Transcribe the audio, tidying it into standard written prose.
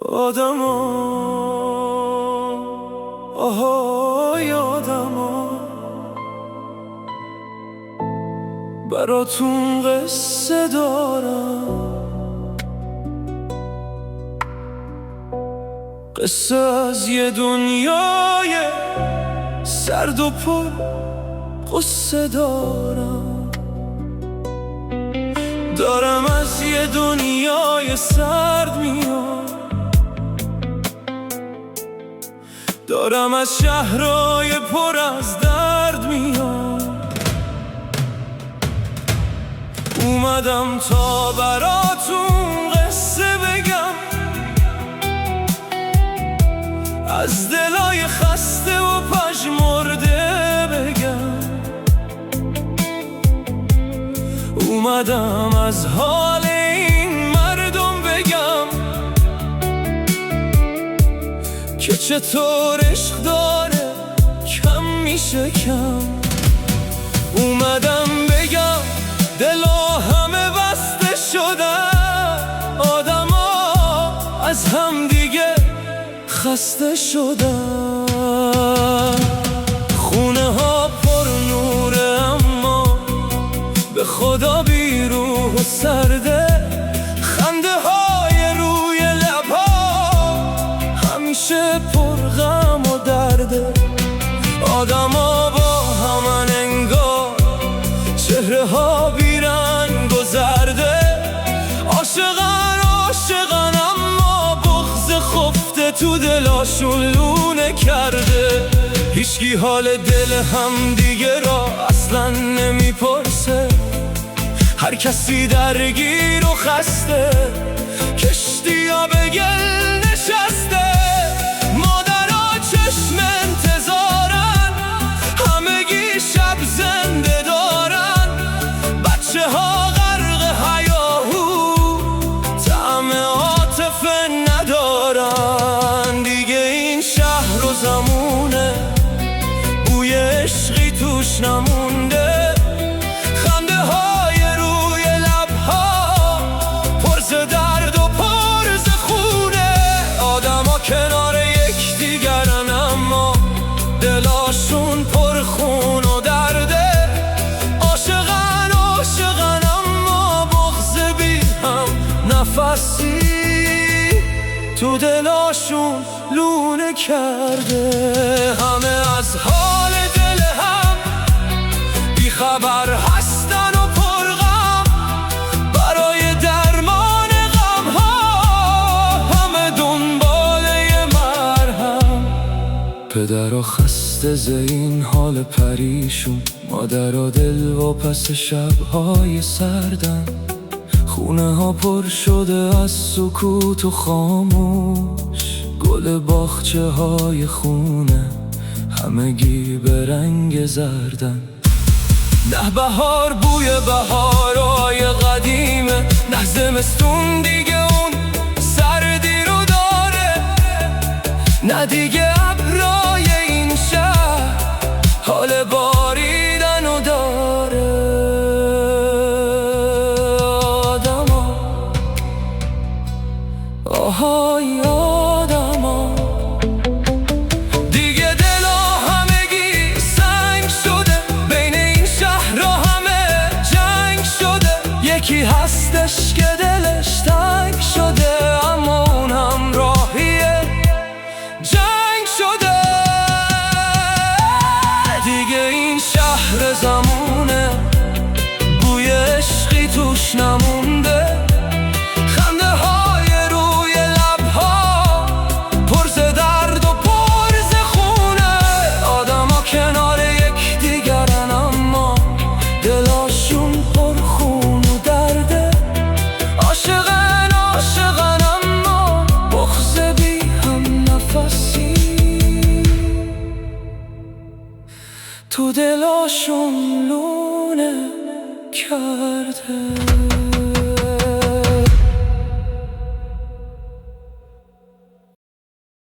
آدما آهای آدما براتون قصه دارم، قصه از یه دنیای سرد و پر قصه دارم از یه دنیای سرد میاد، دارم از شهرهای پر از درد میاد. اومدم تا براتون قصه بگم از دلای خسته و پژمرده بگم. اومدم از حال این مردم بگم که چطور عشق داره کم میشه کم. اومدم بگم دلا همه بسته شدن، آدما از هم دیگه خسته شدن. خونه ها پر نوره اما به خدا بی روح و سرده، خنده های روی لبها همیشه پر غم و درده. آدما با همن انگار چهره ها بی رنگ و زرده، عاشقن اما بغض خفته تو دلاشون لونه کرده. هیچکی حال دل هم دیگه را اصلا نمیپرسه، هر کسی درگیر و خسته، کشتی ها به گل نشسته. مادرها چشم انتظارن، همگی شب زنده دارن، بچه ها غرق هیاهو طعم عاطفه ندارن. دیگه این شهر و زمونه بوی عشقی توش نمونده، خنده های روی لبها پرز درد و پرز خونه. آدما کنار یکدیگرن اما دلاشون پر خون و درده. عاشقن اما بغض بی هم نفسی تو دلاشون لونه کرده. همه از حال دل هم بی خبر هستن و پرغم، برای درمان غم ها همه دنباله مرهم. پدرها خسته ز این حال پریشون، مادرها دل و پس شبهای سردن. خونه ها پر شده از سکوت و خاموش، گل باغچه های خونه همگی به رنگ زردن. نه بهار بوی بهارای قدیمه، نه زمستون دیگه اون سردی رو داره، نه دیگه ابرای این شهر حال باریدن رو داره. آدما آهای آدما دیگه دلا همگی سنگ شده، بین این شهر همه جنگ شده. یکی هستش که دلش تنگ شده، اما اون هم راهیه جنگ شده. دیگه این شهر زمونه بوی عشقی توش نمونده، خنده های روی لبها پرز درد و پرز خونه. آدما کنار یکدیگرن اما دلاشون پر خون و درده. عاشقن اما بغض بی هم نفسی تو دلاشون لونه کرده.